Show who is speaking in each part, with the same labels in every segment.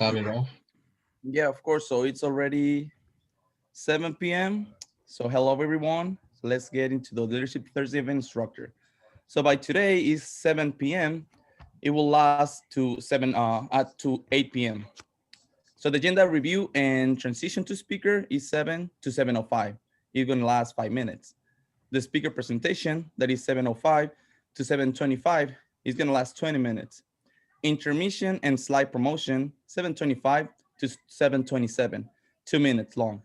Speaker 1: start it off?
Speaker 2: Yeah, of course. So it's already 7 p.m. So hello everyone. Let's get into the Leadership Thursday event structure. So by today is 7 p.m. It will last to 8 p.m. So the agenda review and transition to speaker is 7 to 7:05. It's gonna last 5 minutes. The speaker presentation that is 7:05 to 7:25 is gonna last 20 minutes. Intermission and slide promotion 7:25 to 7:27, 2 minutes long.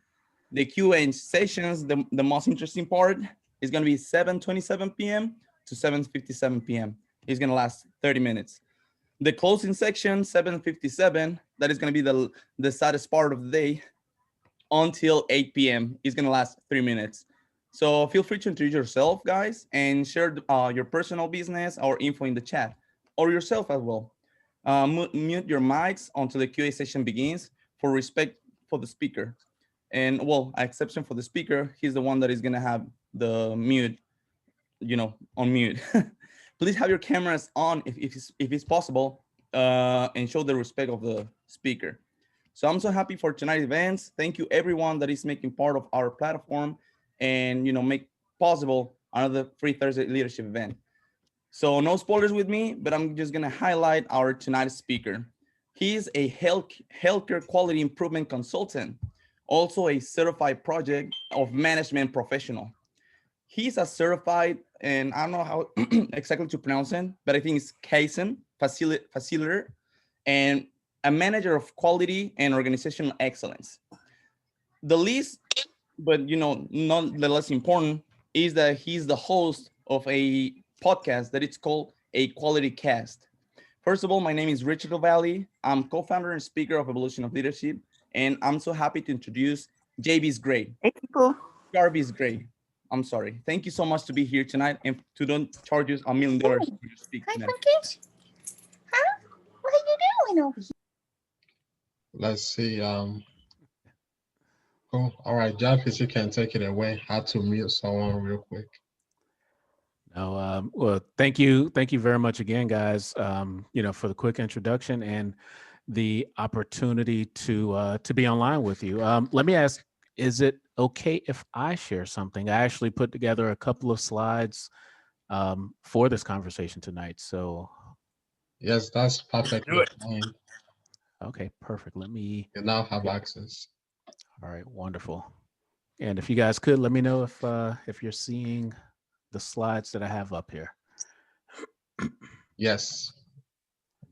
Speaker 2: The Q&A sessions, the most interesting part is going to be 7:27 p.m. to 7:57 p.m. It's going to last 30 minutes. The closing section 7:57, that is going to be the saddest part of the day, until 8 p.m. is going to last 3 minutes. So feel free to introduce yourself, guys, and share your personal business or info in the chat, or yourself as well. Mute your mics until the QA session begins for respect for the speaker. And well, exception for the speaker, he's the one that is gonna have the mute, on mute. Please have your cameras on if it's possible, and show the respect of the speaker. So I'm so happy for tonight's events. Thank you everyone that is making part of our platform and make possible another Free Thursday leadership event. So no spoilers with me, but I'm just gonna highlight our tonight's speaker. He is a healthcare quality improvement consultant, also a certified project of management professional. He's a certified, and I don't know how exactly to pronounce it, but I think it's Kaizen facilitator and a manager of quality and organizational excellence. The least, but not the less important, is that he's the host of a podcast that it's called A Quality Cast. First of all, my name is Richard O'Valley. I'm co-founder and speaker of Evolution of Leadership, and I'm so happy to introduce JB's Gray.
Speaker 3: Hey, people.
Speaker 2: Jarvis Gray. I'm sorry. Thank you so much to be here tonight and to don't charge us $1 million
Speaker 3: Hey.
Speaker 2: to speak
Speaker 3: Hi,
Speaker 2: tonight.
Speaker 3: pumpkins. Huh? What are you doing over here?
Speaker 1: Let's see. Cool. All right, Jarvis, you can take it away. How to mute someone real quick.
Speaker 4: No, well, thank you very much again, guys. For the quick introduction and the opportunity to be online with you. Let me ask: is it okay if I share something? I actually put together a couple of slides for this conversation tonight. So,
Speaker 1: Yes, that's perfectly
Speaker 4: do it.
Speaker 1: fine.
Speaker 4: Okay, perfect. Let me.
Speaker 1: You now have access.
Speaker 4: All right, wonderful. And if you guys could let me know if you're seeing the slides that I have up here.
Speaker 1: Yes.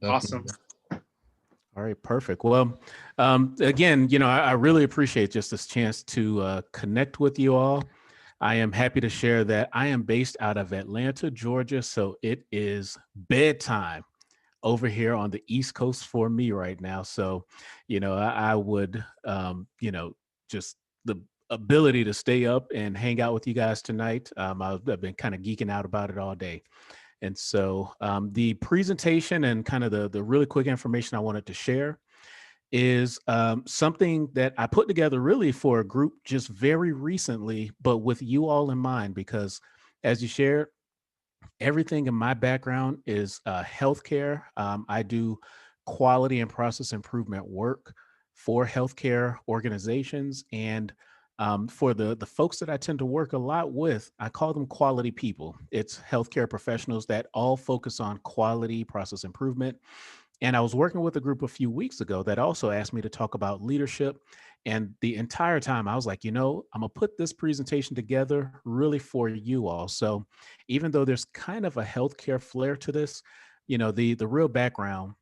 Speaker 4: Awesome.
Speaker 1: Definitely.
Speaker 4: All right, perfect. Well, again, I really appreciate just this chance to connect with you all. I am happy to share that I am based out of Atlanta, Georgia. So it is bedtime over here on the East Coast for me right now. So, I would, just the ability to stay up and hang out with you guys tonight. I've been kind of geeking out about it all day. And so the presentation and kind of the really quick information I wanted to share is something that I put together really for a group just very recently, but with you all in mind, because as you shared, everything in my background is healthcare. I do quality and process improvement work for healthcare organizations. And for the folks that I tend to work a lot with, I call them quality people. It's healthcare professionals that all focus on quality process improvement. And I was working with a group a few weeks ago that also asked me to talk about leadership. And the entire time I was like, I'm going to put this presentation together really for you all. So even though there's kind of a healthcare flair to this, the real background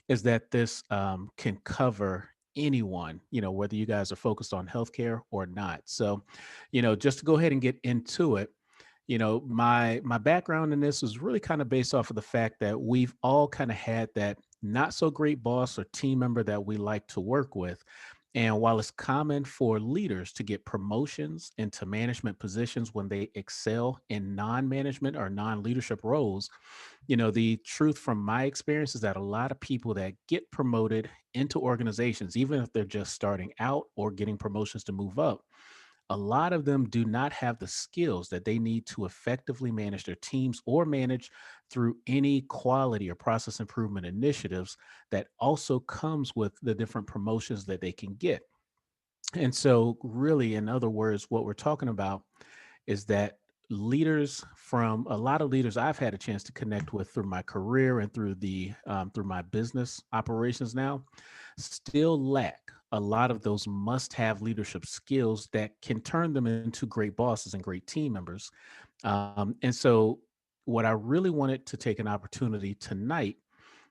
Speaker 4: is that this can cover anyone, whether you guys are focused on healthcare or not. So, just to go ahead and get into it, my background in this was really kind of based off of the fact that we've all kind of had that not so great boss or team member that we like to work with. And while it's common for leaders to get promotions into management positions when they excel in non-management or non-leadership roles, the truth from my experience is that a lot of people that get promoted into organizations, even if they're just starting out or getting promotions to move up, a lot of them do not have the skills that they need to effectively manage their teams or manage through any quality or process improvement initiatives that also comes with the different promotions that they can get. And so, really, in other words, what we're talking about is that leaders from a lot of leaders I've had a chance to connect with through my career and through my business operations now still lack a lot of those must-have leadership skills that can turn them into great bosses and great team members. And so, what I really wanted to take an opportunity tonight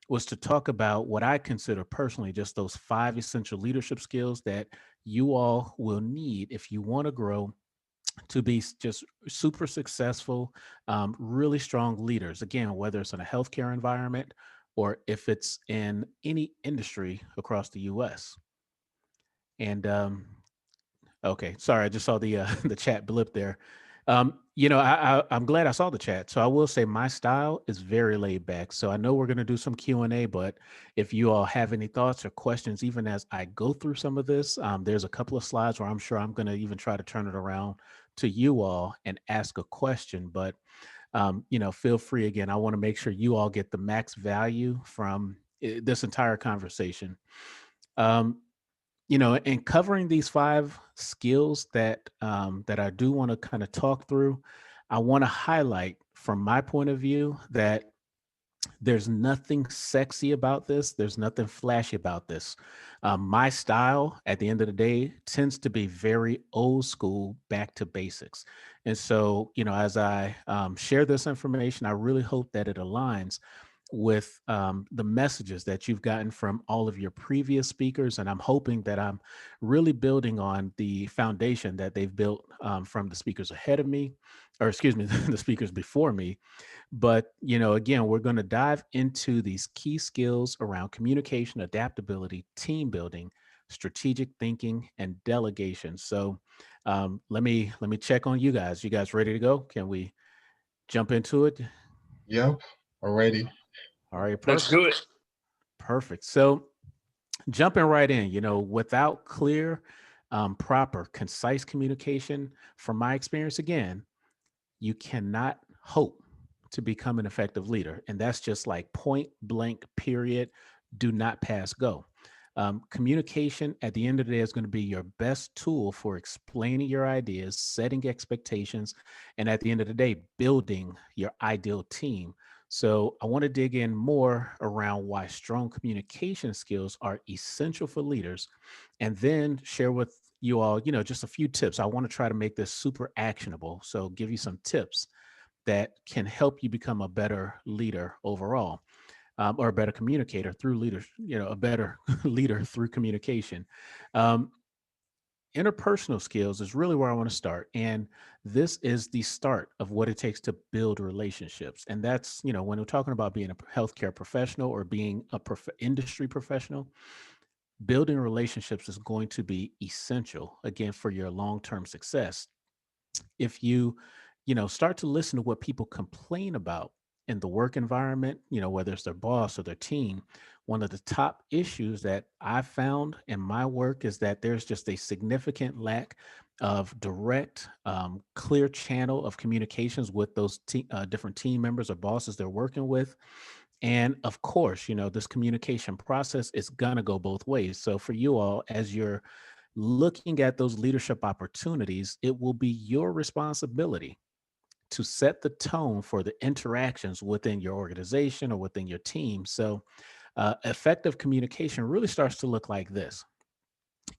Speaker 4: was to talk about what I consider personally just those five essential leadership skills that you all will need if you want to grow to be just super successful, really strong leaders. Again, whether it's in a healthcare environment or if it's in any industry across the U.S. And okay, sorry, I just saw the the chat blip there. I'm glad I saw the chat. So I will say my style is very laid back. So I know we're going to do some Q&A, but if you all have any thoughts or questions, even as I go through some of this, there's a couple of slides where I'm sure I'm going to even try to turn it around to you all and ask a question. But feel free again. I want to make sure you all get the max value from this entire conversation. Um, in covering these five skills that I do want to kind of talk through, I want to highlight from my point of view that there's nothing sexy about this. There's nothing flashy about this. My style, at the end of the day, tends to be very old school, back to basics. And so, as I share this information, I really hope that it aligns with the messages that you've gotten from all of your previous speakers. And I'm hoping that I'm really building on the foundation that they've built from the speakers ahead of me, or excuse me, the speakers before me. But, again, we're going to dive into these key skills around communication, adaptability, team building, strategic thinking, and delegation. So let me check on you guys. You guys ready to go? Can we jump into it?
Speaker 1: Yep, already.
Speaker 4: All right,
Speaker 5: Let's
Speaker 4: perfect.
Speaker 5: do it.
Speaker 4: Perfect. So jumping right in, without clear, proper, concise communication, from my experience, again, you cannot hope to become an effective leader. And that's just like point blank, period. Do not pass go. Communication at the end of the day is going to be your best tool for explaining your ideas, setting expectations, and at the end of the day, building your ideal team. So I want to dig in more around why strong communication skills are essential for leaders, and then share with you all, just a few tips. I want to try to make this super actionable. So give you some tips that can help you become a better leader overall, or a better communicator through leadership, a better leader through communication. Um, Interpersonal skills is really where I want to start. And this is the start of what it takes to build relationships. And that's, when we're talking about being a healthcare professional or being a industry professional, building relationships is going to be essential, again, for your long-term success. If you start to listen to what people complain about in the work environment, whether it's their boss or their team, one of the top issues that I found in my work is that there's just a significant lack of direct, clear channel of communications with those different team members or bosses they're working with. And of course, this communication process is going to go both ways. So for you all, as you're looking at those leadership opportunities, it will be your responsibility to set the tone for the interactions within your organization or within your team. So effective communication really starts to look like this.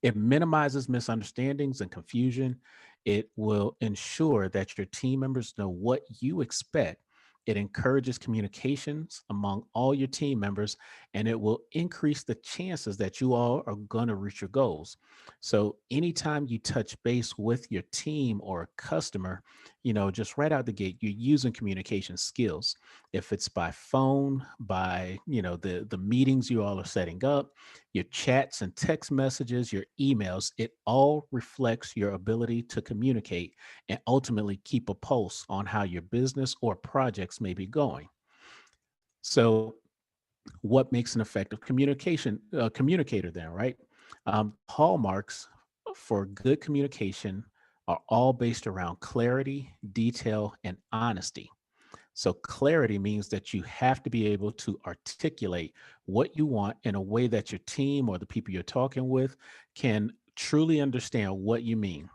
Speaker 4: It minimizes misunderstandings and confusion. It will ensure that your team members know what you expect. It encourages communications among all your team members, and it will increase the chances that you all are going to reach your goals. So, anytime you touch base with your team or a customer, just right out the gate, you're using communication skills. If it's by phone, by, the meetings you all are setting up, your chats and text messages, your emails, it all reflects your ability to communicate and ultimately keep a pulse on how your business or projects may be going. So, what makes an effective communicator then, right? Hallmarks for good communication are all based around clarity, detail, and honesty. So, clarity means that you have to be able to articulate what you want in a way that your team or the people you're talking with can truly understand what you mean.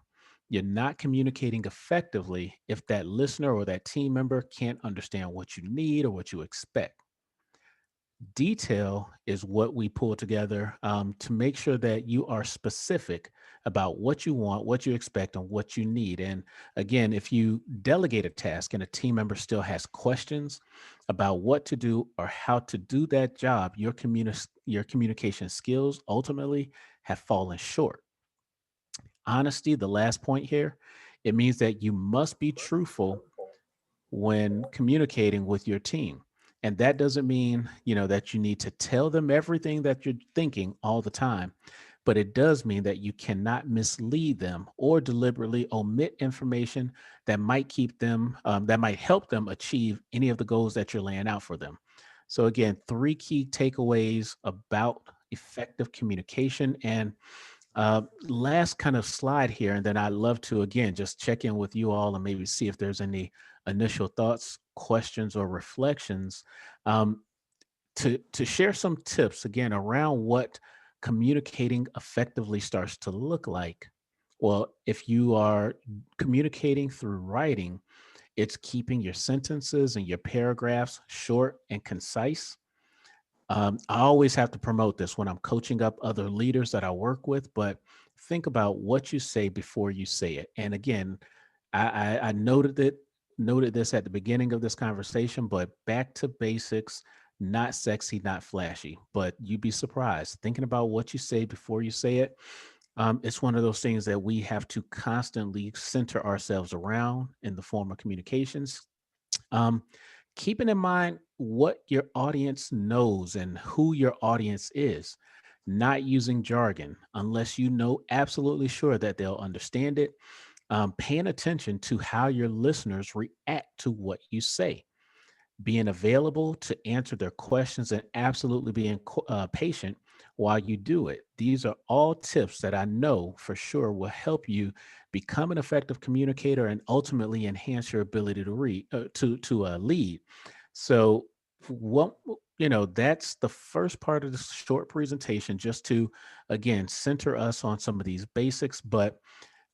Speaker 4: You're not communicating effectively if that listener or that team member can't understand what you need or what you expect. Detail is what we pull together to make sure that you are specific about what you want, what you expect, and what you need. And again, if you delegate a task and a team member still has questions about what to do or how to do that job, your communication skills ultimately have fallen short. Honesty, the last point here, it means that you must be truthful when communicating with your team. And that doesn't mean, that you need to tell them everything that you're thinking all the time, but it does mean that you cannot mislead them or deliberately omit information that might help them achieve any of the goals that you're laying out for them. So again, three key takeaways about effective communication. And last kind of slide here, and then I'd love to again just check in with you all and maybe see if there's any initial thoughts, questions, or reflections um, to share some tips again around what communicating effectively starts to look like. Well, if you are communicating through writing, it's keeping your sentences and your paragraphs short and concise. I always have to promote this when I'm coaching up other leaders that I work with, but think about what you say before you say it. And again, I noted this at the beginning of this conversation, but back to basics, not sexy, not flashy, but you'd be surprised thinking about what you say before you say it. It's one of those things that we have to constantly center ourselves around in the form of communications. um, Keeping in mind what your audience knows and who your audience is, not using jargon unless you know absolutely sure that they'll understand it. Paying attention to how your listeners react to what you say, being available to answer their questions, and absolutely being patient while you do it. These are all tips that I know for sure will help you become an effective communicator and ultimately enhance your ability to lead. So, what that's the first part of this short presentation, just to again center us on some of these basics. But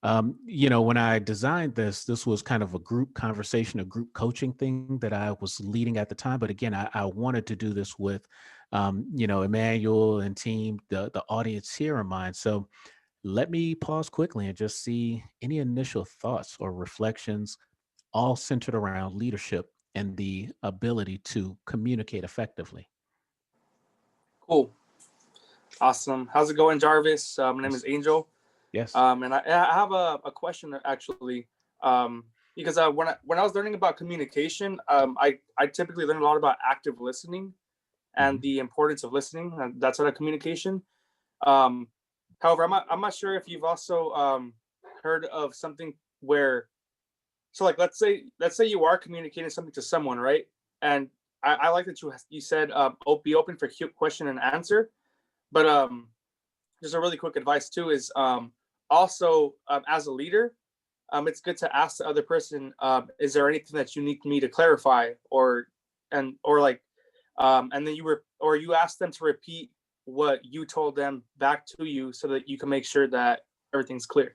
Speaker 4: when I designed this was kind of a group conversation, a group coaching thing that I was leading at the time. But again, I wanted to do this with, Emmanuel and team, the audience here in mind. So let me pause quickly and just see any initial thoughts or reflections, all centered around leadership and the ability to communicate effectively.
Speaker 5: Cool. Awesome. How's it going, Jarvis? My name is
Speaker 4: Yes.
Speaker 5: Angel.
Speaker 4: Yes.
Speaker 5: And I have a question actually. Because when I was learning about communication, I typically learned a lot about active listening and
Speaker 4: Mhm.
Speaker 5: the importance of listening. And that sort of communication. Um, However, I'm not sure if you've also heard of something where, so like let's say you are communicating something to someone, right? And I like that you said be open for question and answer. But just a really quick advice too is also as a leader, it's good to ask the other person, is there anything that you need me to clarify, and then you ask them to repeat what you told them back to you so that you can make sure that everything's clear.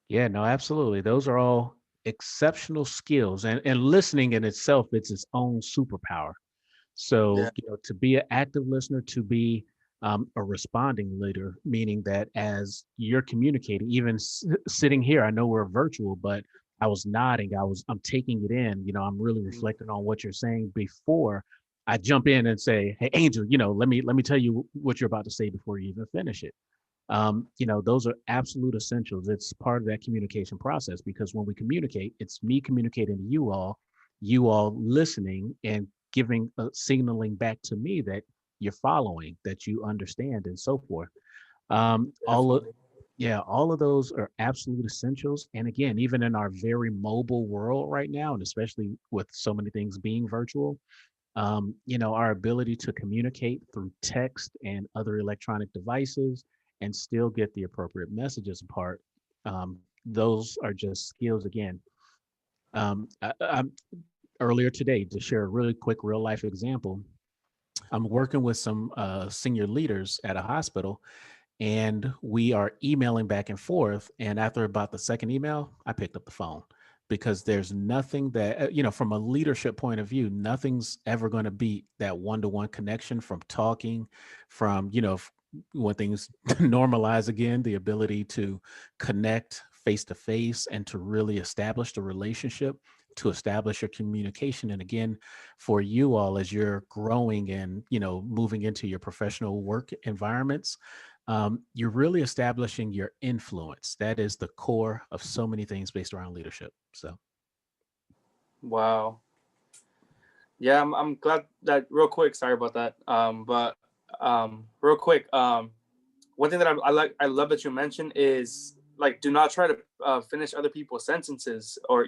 Speaker 4: Yeah, no, absolutely. Those are all exceptional skills, and listening in itself, it's its own superpower.
Speaker 5: Yeah.
Speaker 4: So, to be an active listener, to be a responding leader, meaning that as you're communicating, even sitting here, I know we're virtual, but I was nodding, I'm taking it in, I'm really
Speaker 5: Mhm.
Speaker 4: reflecting on what you're saying before I jump in and say, "Hey, Angel, let me tell you what you're about to say before you even finish it." Those are absolute essentials. It's part of that communication process because when we communicate, it's me communicating to you all listening and giving signaling back to me that you're following, that you understand, and so forth. All of
Speaker 5: Definitely.
Speaker 4: Yeah, all of those are absolute essentials. And again, even in our very mobile world right now, and especially with so many things being virtual, our ability to communicate through text and other electronic devices and still get the appropriate messages apart those are just skills again. I'm earlier today to share a really quick real life example. I'm working with some senior leaders at a hospital, and we are emailing back and forth. And after about the second email, I picked up the phone because there's nothing that, from a leadership point of view, nothing's ever going to beat that one-to-one connection from talking, from, when things normalize again, the ability to connect face to face and to really establish the relationship, to establish your communication. And again, for you all, as you're growing and, moving into your professional work environments, you're really establishing your influence. That is the core of so many things based around leadership. So,
Speaker 5: Wow. Yeah, I'm glad that real quick. Sorry about that. But real quick, one thing that I love that you mentioned is like, do not try to finish other people's sentences, or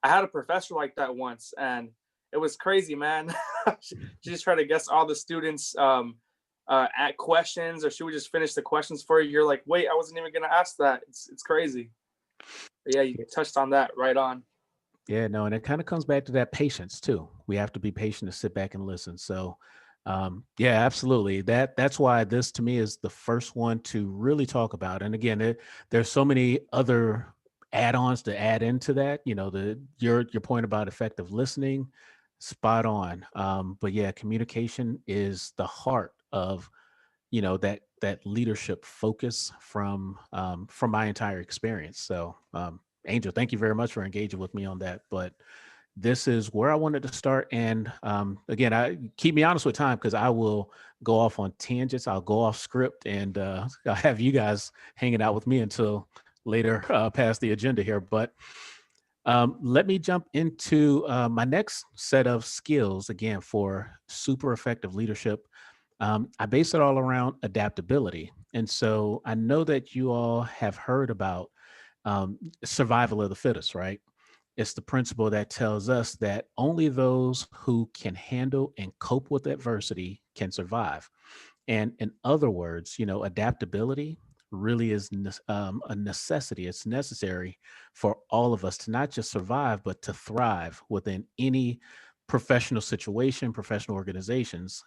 Speaker 5: I had a professor like that once, and it was crazy, man. She just tried to guess all the students at questions, or she would just finish the questions for you. You're like, wait, I wasn't even gonna ask that. It's crazy. But yeah, you touched on that right on.
Speaker 4: yeah, no, and it kind of comes back to that patience too. We have to be patient to sit back and listen. So, yeah, absolutely. That's why this to me is the first one to really talk about. And again, there's so many other add-ons to add into that. Your point about effective listening, spot on. But yeah, communication is the heart of that leadership focus from my entire experience. So, Angel, thank you very much for engaging with me on that. But this is where I wanted to start. And again, I keep me honest with time because I will go off on tangents. I'll go off script, and I'll have you guys hanging out with me until later past the agenda here. But let me jump into my next set of skills again for super effective leadership. I base it all around adaptability. And so I know that you all have heard about survival of the fittest, right? It's the principle that tells us that only those who can handle and cope with adversity can survive. And in other words, adaptability really is a necessity. It's necessary for all of us to not just survive, but to thrive within any professional situation, professional organizations.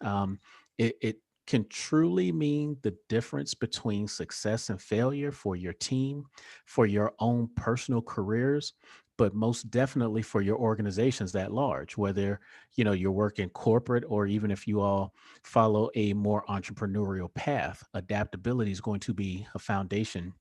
Speaker 4: It can truly mean the difference between success and failure for your team, for your own personal careers, but most definitely for your organizations at large, whether you're working corporate or even if you all follow a more entrepreneurial path. Adaptability is going to be a foundation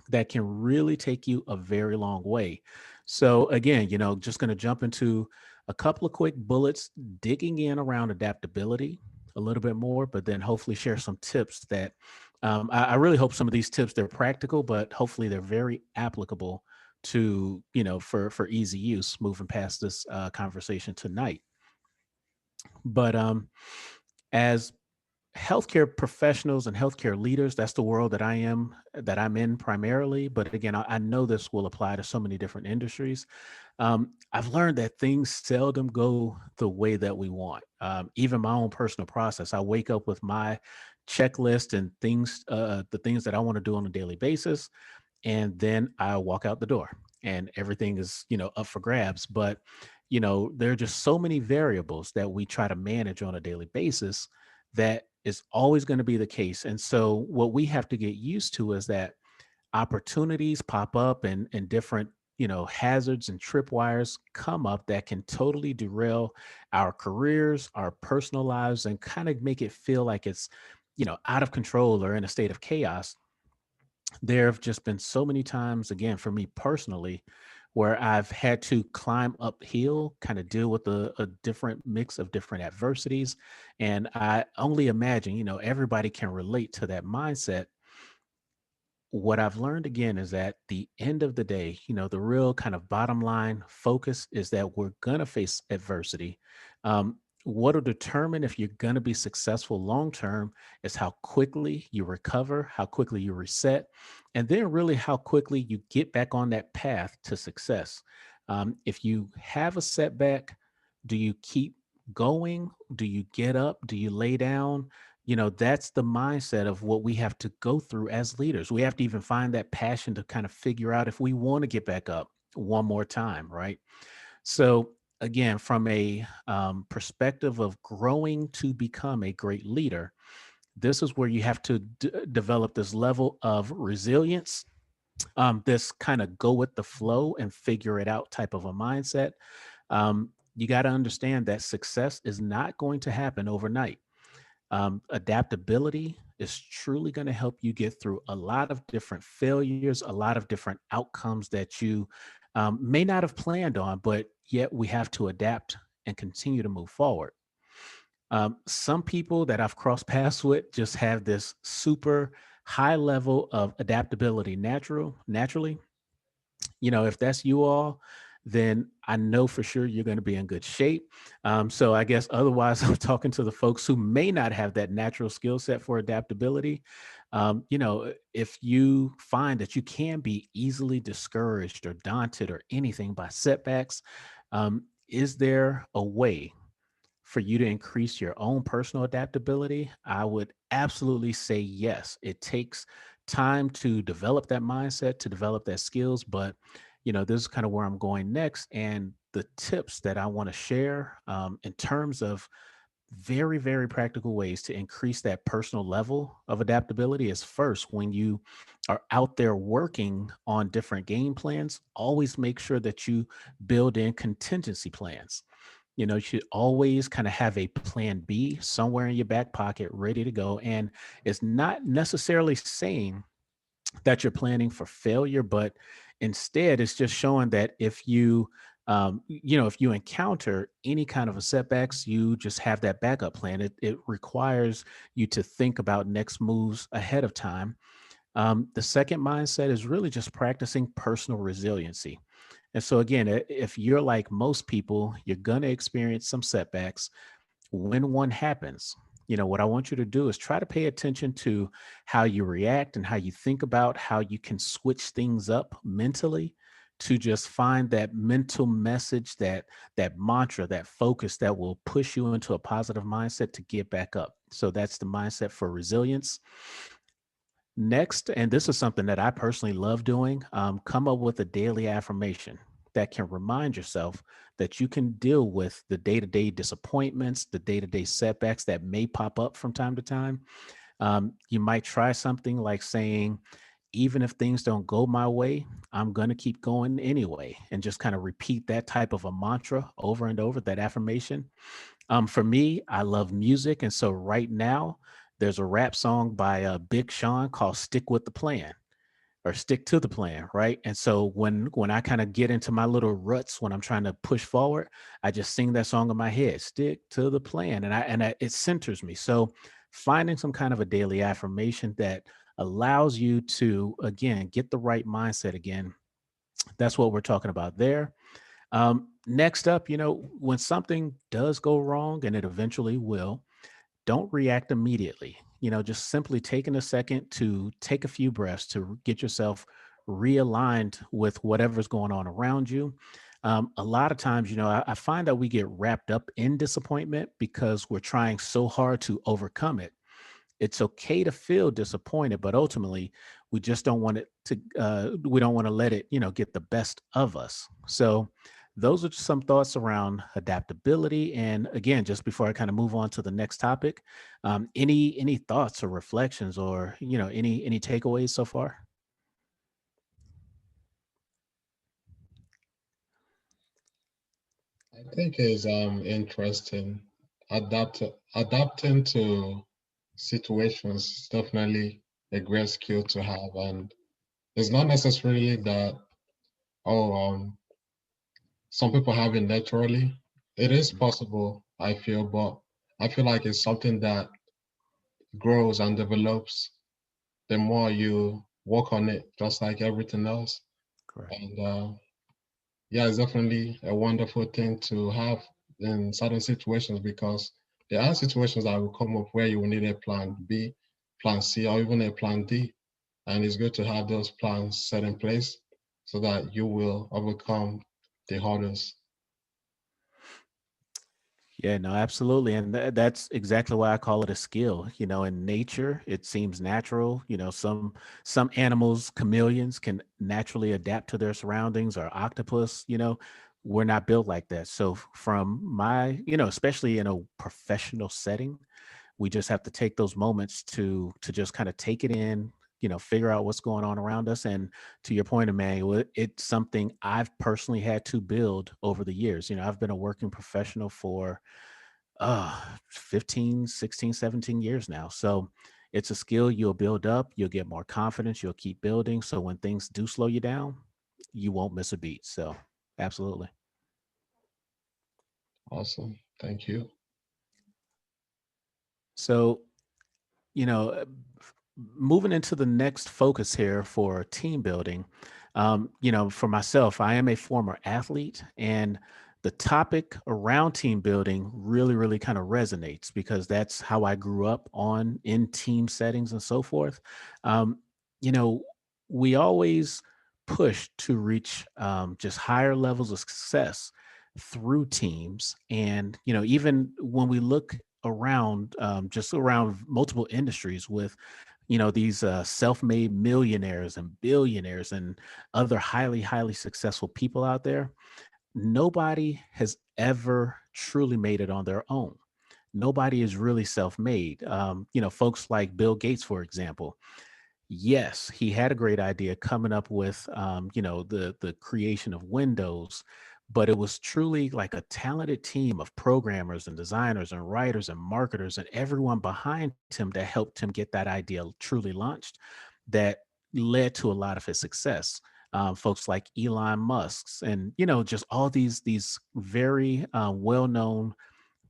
Speaker 4: that can really take you a very long way. So again, just going to jump into a couple of quick bullets, digging in around adaptability a little bit more, but then hopefully share some tips that I really hope some of these tips, they're practical, but hopefully they're very applicable to, for easy use moving past this conversation tonight. But as healthcare professionals and healthcare leaders, that's the world that I'm in primarily. But again, I know this will apply to so many different industries. I've learned that things seldom go the way that we want. Even my own personal process, I wake up with my checklist and things, the things that I want to do on a daily basis, and then I walk out the door and everything is, up for grabs. But, there are just so many variables that we try to manage on a daily basis that is always going to be the case. And so what we have to get used to is that opportunities pop up and different, hazards and tripwires come up that can totally derail our careers, our personal lives, and kind of make it feel like it's, out of control or in a state of chaos. There have just been so many times, again, for me personally, where I've had to climb uphill, kind of deal with a different mix of different adversities. And I only imagine, everybody can relate to that mindset. What I've learned again is that the end of the day, the real kind of bottom line focus is that we're going to face adversity. What'll determine if you're going to be successful long term is how quickly you recover, how quickly you reset, and then really how quickly you get back on that path to success. If you have a setback, do you keep going? Do you get up? Do you lay down? that's the mindset of what we have to go through as leaders. We have to even find that passion to kind of figure out if we want to get back up one more time, right? So, again, from a perspective of growing to become a great leader, this is where you have to develop this level of resilience, this kind of go with the flow and figure it out type of a mindset. You got to understand that success is not going to happen overnight. Adaptability is truly going to help you get through a lot of different failures, a lot of different outcomes that you may not have planned on, but yet we have to adapt and continue to move forward. Some people that I've crossed paths with just have this super high level of adaptability naturally. If that's you all, then I know for sure you're going to be in good shape. So I guess otherwise, I'm talking to the folks who may not have that natural skill set for adaptability. If you find that you can be easily discouraged or daunted or anything by setbacks, is there a way for you to increase your own personal adaptability? I would absolutely say yes. It takes time to develop that mindset, to develop that skills, but this is kind of where I'm going next. And the tips that I want to share in terms of very, very practical ways to increase that personal level of adaptability is first, when you are out there working on different game plans, always make sure that you build in contingency plans. You should always kind of have a plan B somewhere in your back pocket ready to go. And it's not necessarily saying that you're planning for failure, but instead it's just showing that if you encounter any kind of a setbacks, you just have that backup plan. It requires you to think about next moves ahead of time. The second mindset is really just practicing personal resiliency. And so, again, if you're like most people, you're going to experience some setbacks. When one happens, what I want you to do is try to pay attention to how you react and how you think about how you can switch things up mentally to just find that mental message, that mantra, that focus that will push you into a positive mindset to get back up. So that's the mindset for resilience. Next, and this is something that I personally love doing, come up with a daily affirmation that can remind yourself that you can deal with the day to day disappointments, the day to day setbacks that may pop up from time to time. You might try something like saying, even if things don't go my way, I'm going to keep going anyway, and just kind of repeat that type of a mantra over and over, that affirmation. For me, I love music. And so right now, there's a rap song by Big Sean called Stick with the Plan, or Stick to the Plan, right? And so when I kind of get into my little ruts when I'm trying to push forward, I just sing that song in my head, Stick to the Plan. It centers me. So finding some kind of a daily affirmation that allows you to, again, get the right mindset again. That's what we're talking about there. Next up, when something does go wrong, and it eventually will, don't react immediately. Just simply taking a second to take a few breaths to get yourself realigned with whatever's going on around you. A lot of times, I find that we get wrapped up in disappointment because we're trying so hard to overcome it. It's okay to feel disappointed, but ultimately we just don't want it to, we don't want to let it, get the best of us. So those are just some thoughts around adaptability. And again, just before I kind of move on to the next topic, any thoughts or reflections, or, any takeaways so far?
Speaker 1: I think is interesting. Adapting to situations is definitely a great skill to have, and it's not necessarily that oh some people have it naturally. It is possible, I feel, but I feel like it's something that grows and develops the more you work on it, just like everything else.
Speaker 4: Correct.
Speaker 1: And yeah, it's definitely a wonderful thing to have in certain situations, because there are situations that will come up where you will need a plan B, plan C, or even a plan D. And it's good to have those plans set in place so that you will overcome the hurdles.
Speaker 4: Yeah, no, absolutely. And that's exactly why I call it a skill. In nature, it seems natural. Some animals, chameleons, can naturally adapt to their surroundings, or octopus, we're not built like that. So from my, especially in a professional setting, we just have to take those moments to just kind of take it in, figure out what's going on around us. And to your point, Emmanuel, it's something I've personally had to build over the years. I've been a working professional for 15, 16, 17 years now. So it's a skill you'll build up, you'll get more confidence, you'll keep building. So when things do slow you down, you won't miss a beat. So absolutely.
Speaker 1: Awesome. Thank you.
Speaker 4: So, you know, uh, moving into the next focus here for team building, for myself, I am a former athlete, and the topic around team building really, really kind of resonates because that's how I grew up on in team settings and so forth. Um, you know, we always push to reach just higher levels of success through teams. And, even when we look around, just around multiple industries with these self-made millionaires and billionaires and other highly, highly successful people out there, nobody has ever truly made it on their own. Nobody is really self-made. Folks like Bill Gates, for example. Yes, he had a great idea coming up with, the creation of Windows, but it was truly like a talented team of programmers and designers and writers and marketers and everyone behind him that helped him get that idea truly launched. That led to a lot of his success. Folks like Elon Musk's, and just all these very well-known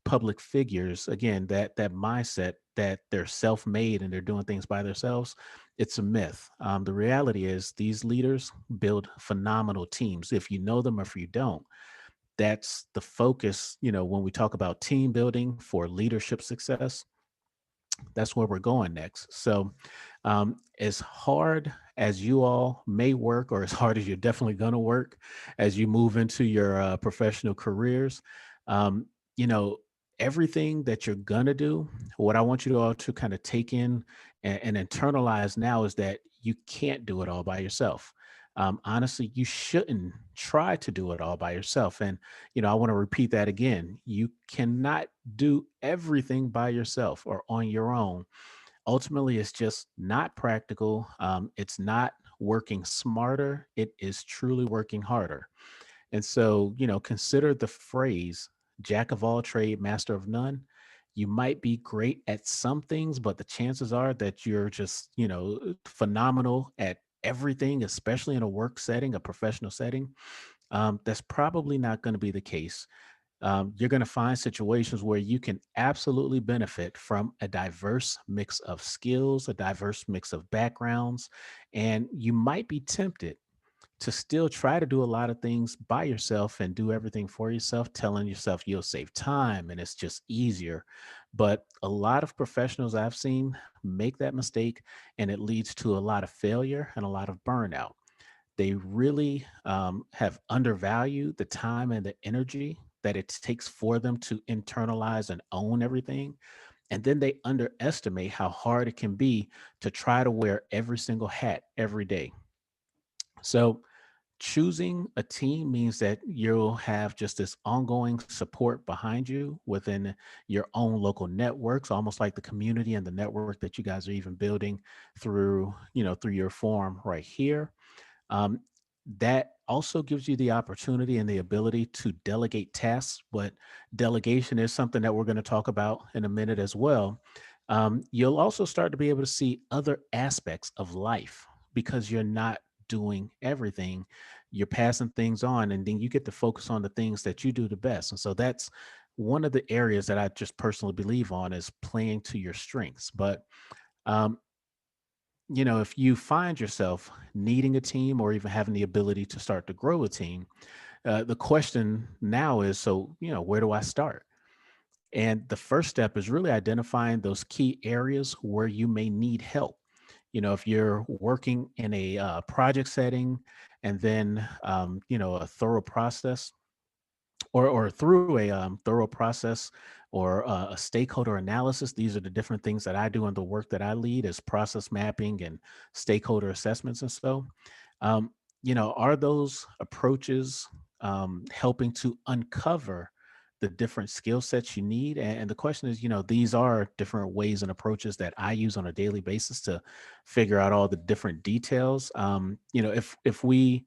Speaker 4: public figures, again, that mindset that they're self-made and they're doing things by themselves, it's a myth. The reality is these leaders build phenomenal teams. If you know them or if you don't, that's the focus. When we talk about team building for leadership success, that's where we're going next. So as hard as you all may work, or as hard as you're definitely going to work as you move into your professional careers, um, you know, everything that you're going to do, what I want you to all to kind of take in and internalize now is that you can't do it all by yourself. Honestly, you shouldn't try to do it all by yourself. And, I want to repeat that again. You cannot do everything by yourself or on your own. Ultimately, it's just not practical. It's not working smarter. It is truly working harder. And so, consider the phrase jack of all trade, master of none. You might be great at some things, but the chances are that you're just, phenomenal at everything, especially in a work setting, a professional setting. That's probably not going to be the case. You're going to find situations where you can absolutely benefit from a diverse mix of skills, a diverse mix of backgrounds, and you might be tempted to still try to do a lot of things by yourself and do everything for yourself, telling yourself you'll save time and it's just easier. But a lot of professionals I've seen make that mistake, and it leads to a lot of failure and a lot of burnout. They really have undervalued the time and the energy that it takes for them to internalize and own everything. And then they underestimate how hard it can be to try to wear every single hat every day. So, choosing a team means that you'll have just this ongoing support behind you within your own local networks, almost like the community and the network that you guys are even building through, through your forum right here. um, that also gives you the opportunity and the ability to delegate tasks, but delegation is something that we're going to talk about in a minute as well. You'll also start to be able to see other aspects of life because you're not doing everything. You're passing things on, and then you get to focus on the things that you do the best. And so that's one of the areas that I just personally believe on is playing to your strengths. But um, if you find yourself needing a team or even having the ability to start to grow a team, the question now is, so, where do I start? And the first step is really identifying those key areas where you may need help. If you're working in a project setting and then, a thorough process, or through a thorough process or a stakeholder analysis. These are the different things that I do in the work that I lead, is process mapping and stakeholder assessments. And so, um, are those approaches helping to uncover the different skill sets you need? And the question is, these are different ways and approaches that I use on a daily basis to figure out all the different details. If we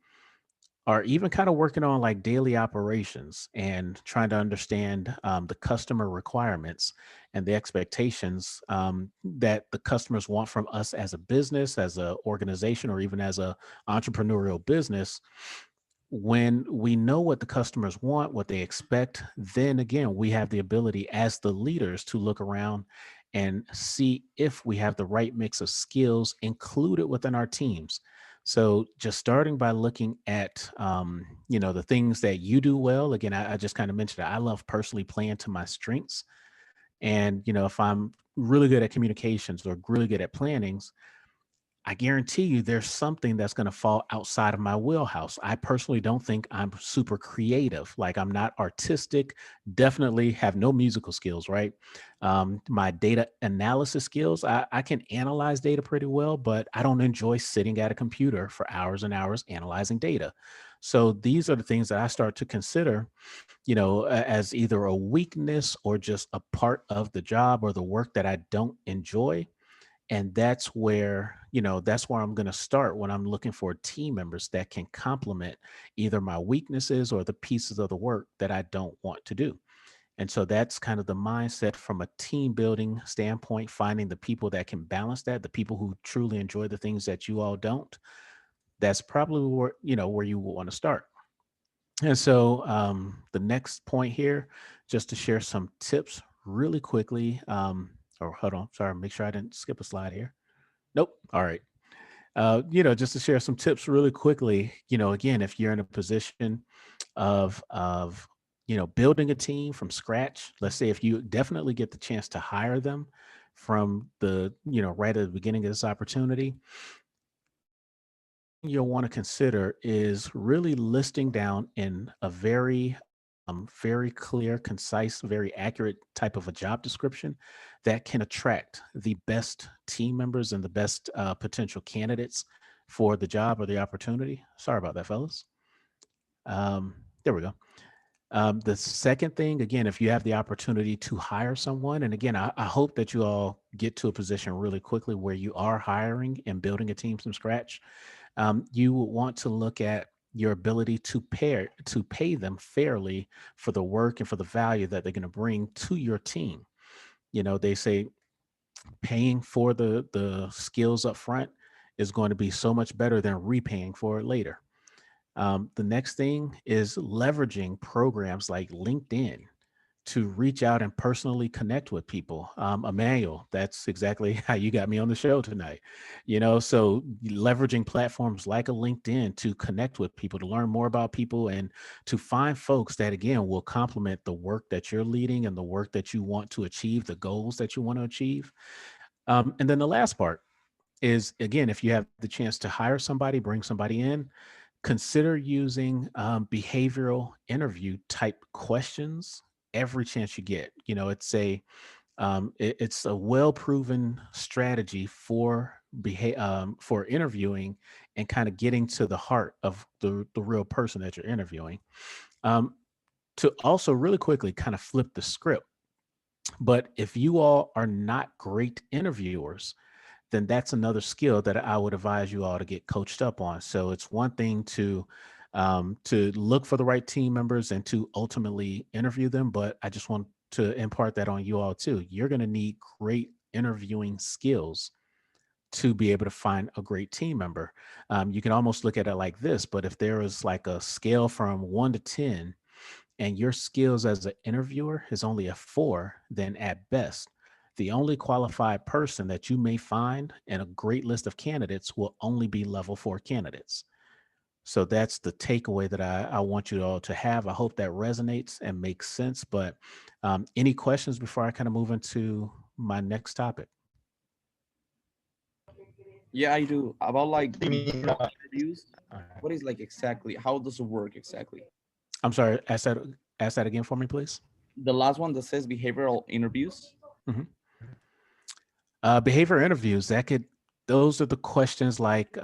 Speaker 4: are even kind of working on like daily operations and trying to understand the customer requirements and the expectations that the customers want from us as a business, as a organization, or even as a entrepreneurial business. When we know what the customers want, what they expect, then again, we have the ability as the leaders to look around and see if we have the right mix of skills included within our teams. So just starting by looking at, the things that you do well. Again, I just kind of mentioned that I love personally playing to my strengths. And, if I'm really good at communications or really good at plannings, I guarantee you there's something that's going to fall outside of my wheelhouse. I personally don't think I'm super creative. Like, I'm not artistic, definitely have no musical skills, right? My data analysis skills, I can analyze data pretty well, but I don't enjoy sitting at a computer for hours and hours analyzing data. So these are the things that I start to consider, as either a weakness or just a part of the job or the work that I don't enjoy. And that's where I'm going to start when I'm looking for team members that can complement either my weaknesses or the pieces of the work that I don't want to do. And so that's kind of the mindset from a team building standpoint, finding the people that can balance that, the people who truly enjoy the things that you all don't. That's probably where you will want to start. And so the next point here, just to share some tips really quickly. Or hold on, sorry, make sure I didn't skip a slide here. Nope. All right. Just to share some tips really quickly, again, if you're in a position of building a team from scratch, let's say if you definitely get the chance to hire them from right at the beginning of this opportunity, you'll want to consider is really listing down in a very clear, concise, very accurate type of a job description that can attract the best team members and the best potential candidates for the job or the opportunity. Sorry about that, fellas. There we go. The second thing, again, if you have the opportunity to hire someone, and again, I hope that you all get to a position really quickly where you are hiring and building a team from scratch. You will want to look at your ability to pay them fairly for the work and for the value that they're going to bring to your team. They say paying for the skills up front is going to be so much better than repaying for it later. The next thing is leveraging programs like LinkedIn to reach out and personally connect with people. Emmanuel, that's exactly how you got me on the show tonight. So leveraging platforms like a LinkedIn to connect with people, to learn more about people, and to find folks that, again, will complement the work that you're leading and the work that you want to achieve, the goals that you want to achieve. And then the last part is, again, if you have the chance to hire somebody, bring somebody in, consider using behavioral interview type questions every chance you get. It's a well proven strategy for interviewing and kind of getting to the heart of the real person that you're interviewing. Um, to also really quickly kind of flip the script. But if you all are not great interviewers, then that's another skill that I would advise you all to get coached up on. So it's one thing to look for the right team members and to ultimately interview them, but I just want to impart that on you all too. You're going to need great interviewing skills to be able to find a great team member. You can almost look at it like this, but if there is like a scale from 1 to 10, and your skills as an interviewer is only a 4, then at best, the only qualified person that you may find in a great list of candidates will only be level 4 candidates. So that's the takeaway that I want you all to have. I hope that resonates and makes sense. But any questions before I kind of move into my next topic?
Speaker 2: Yeah, I do. About like
Speaker 1: I mean,
Speaker 2: interviews.
Speaker 4: All right.
Speaker 2: What is like exactly? How does it work exactly?
Speaker 4: I'm sorry, I said ask that again for me, please?
Speaker 2: The last one that says behavioral interviews.
Speaker 4: Mhm. Behavior interviews, those are the questions like,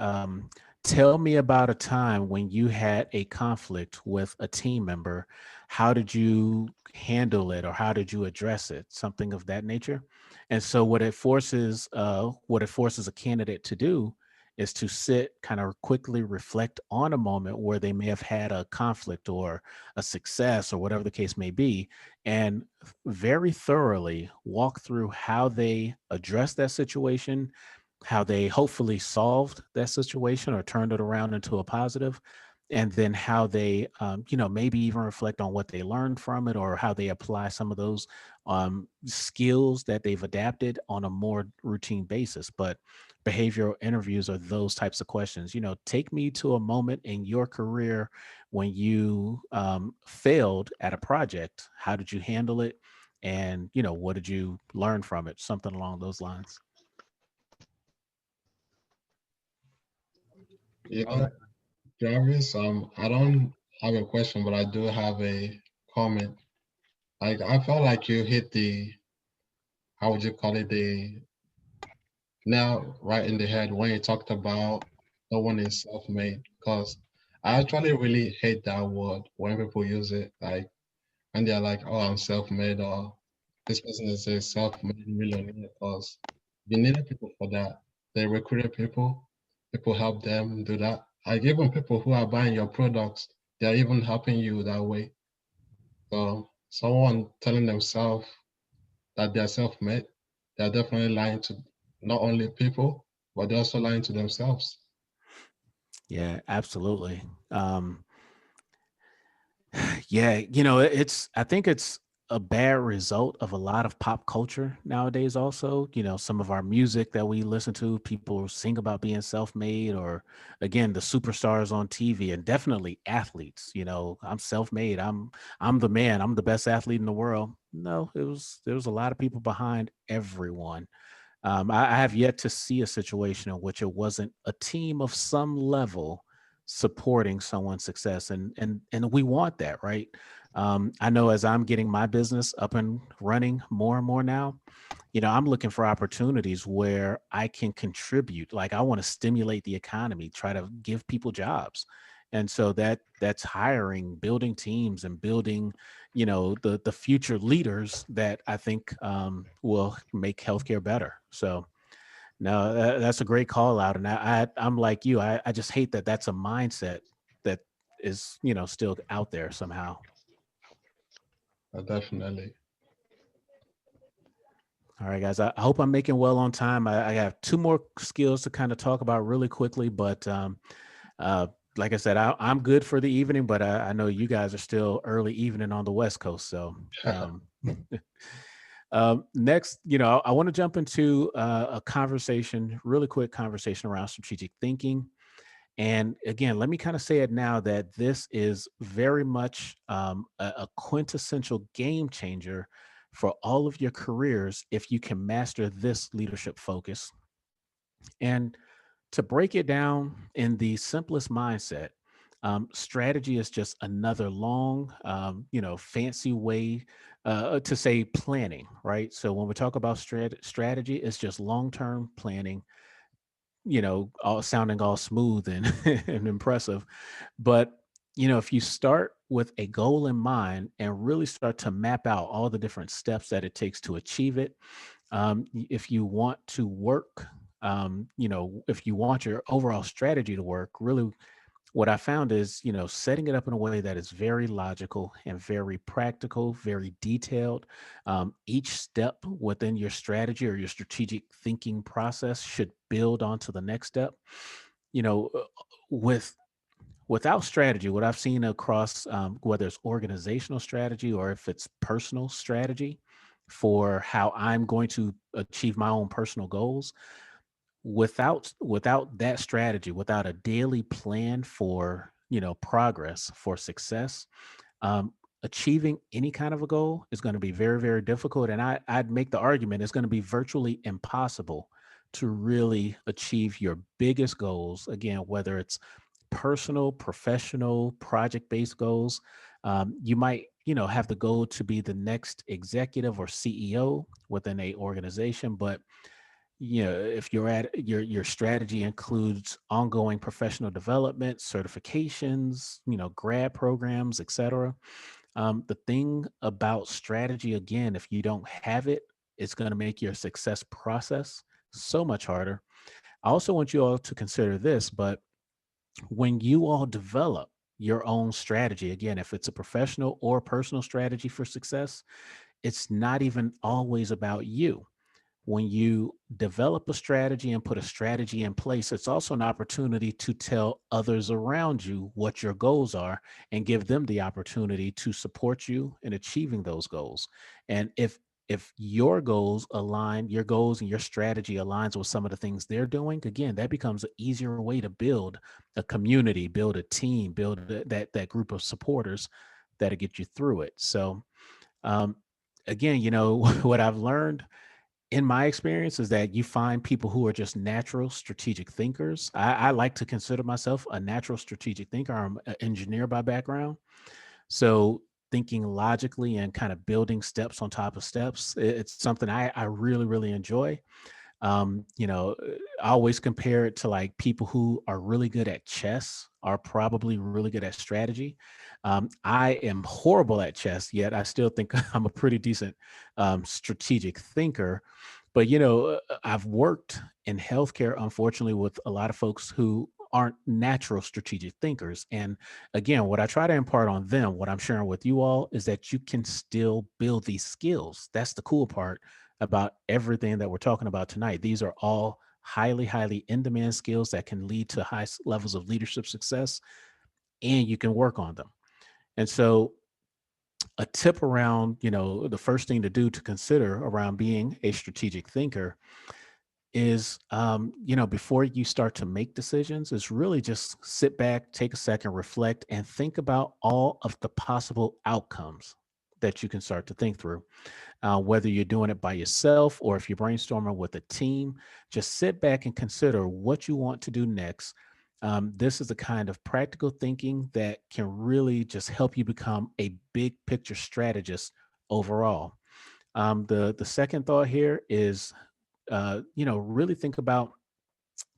Speaker 4: tell me about a time when you had a conflict with a team member. How did you handle it, or how did you address it? Something of that nature. And so what it forces a candidate to do is to sit, kind of quickly reflect on a moment where they may have had a conflict or a success or whatever the case may be, and very thoroughly walk through how they addressed that situation, how they hopefully solved that situation or turned it around into a positive, and then how they, maybe even reflect on what they learned from it, or how they apply some of those skills that they've adapted on a more routine basis. But behavioral interviews are those types of questions. Take me to a moment in your career when you failed at a project. How did you handle it? And, what did you learn from it? Something along those lines.
Speaker 1: Yeah, Jarvis, I don't have a question, but I do have a comment. Like, I felt like you hit the, how would you call it, the nail right in the head when you talked about no one is self-made. Because I actually really hate that word when people use it, like, and they're like, oh, I'm self-made, or this person is a self-made millionaire. Because you needed people for that. They recruited people, people help them do that. Like, even people who are buying your products, they're even helping you that way. So someone telling themselves that they're self-made, they're definitely lying to not only people, but they're also lying to themselves.
Speaker 4: Yeah, absolutely. Yeah, I think it's a bad result of a lot of pop culture nowadays also. Some of our music that we listen to, people sing about being self-made, or again, the superstars on TV, and definitely athletes. I'm self-made. I'm the man. I'm the best athlete in the world. No, there was a lot of people behind everyone. I have yet to see a situation in which it wasn't a team of some level supporting someone's success, and we want that, right? I know as I'm getting my business up and running more and more now, I'm looking for opportunities where I can contribute. Like, I want to stimulate the economy, try to give people jobs. And so that's hiring, building teams, and building, the future leaders that I think will make healthcare better. So no, that's a great call out. And I'm like you, I just hate that that's a mindset that is, still out there somehow.
Speaker 1: Definitely.
Speaker 4: All right, guys. I hope I'm making well on time. I have two more skills to kind of talk about really quickly, but uh, like I said, I'm good for the evening, but I know you guys are still early evening on the West Coast. So next, I want to jump into a conversation, really quick conversation around strategic thinking. And again, let me kind of say it now that this is very much a quintessential game changer for all of your careers if you can master this leadership focus. And to break it down in the simplest mindset, strategy is just another long, fancy way to say planning, right? So when we talk about strategy, it's just long-term planning, all sounding all smooth and, and impressive. But, if you start with a goal in mind and really start to map out all the different steps that it takes to achieve it, if you want to work, if you want your overall strategy to work, really what I found is, setting it up in a way that is very logical and very practical, very detailed. Each step within your strategy or your strategic thinking process should build onto the next step. You know, uh, with without strategy, what I've seen across whether it's organizational strategy or if it's personal strategy for how I'm going to achieve my own personal goals, without that strategy, without a daily plan for progress, for success, achieving any kind of a goal is going to be very, very difficult. And I'd make the argument it's going to be virtually impossible to really achieve your biggest goals, again, whether it's personal, professional, project-based goals. You might have the goal to be the next executive or CEO within a organization, but if you're at your strategy includes ongoing professional development, certifications, grad programs, etc. The thing about strategy, again, if you don't have it, it's going to make your success process so much harder. I also want you all to consider this, but when you all develop your own strategy, again, if it's a professional or personal strategy for success, it's not even always about you. When you develop a strategy and put a strategy in place, it's also an opportunity to tell others around you what your goals are and give them the opportunity to support you in achieving those goals. And if your goals and your strategy aligns with some of the things they're doing, again, that becomes an easier way to build a community, build a team, build that group of supporters that'll get you through it. So um, again, what I've learned in my experience is that you find people who are just natural strategic thinkers. I like to consider myself a natural strategic thinker. I'm an engineer by background. So thinking logically and kind of building steps on top of steps, it's something I really, really enjoy. I always compare it to like people who are really good at chess are probably really good at strategy. I am horrible at chess, yet I still think I'm a pretty decent strategic thinker. But I've worked in healthcare, unfortunately, with a lot of folks who aren't natural strategic thinkers. And again, what I try to impart on them, what I'm sharing with you all, is that you can still build these skills. That's the cool part about everything that we're talking about tonight. These are all highly, highly in-demand skills that can lead to high levels of leadership success, and you can work on them. And so a tip around, the first thing to do to consider around being a strategic thinker is, before you start to make decisions, is really just sit back, take a second, reflect, and think about all of the possible outcomes that you can start to think through. Whether you're doing it by yourself or if you're brainstorming with a team, just sit back and consider what you want to do next. This is the kind of practical thinking that can really just help you become a big picture strategist overall. The second thought here is, really think about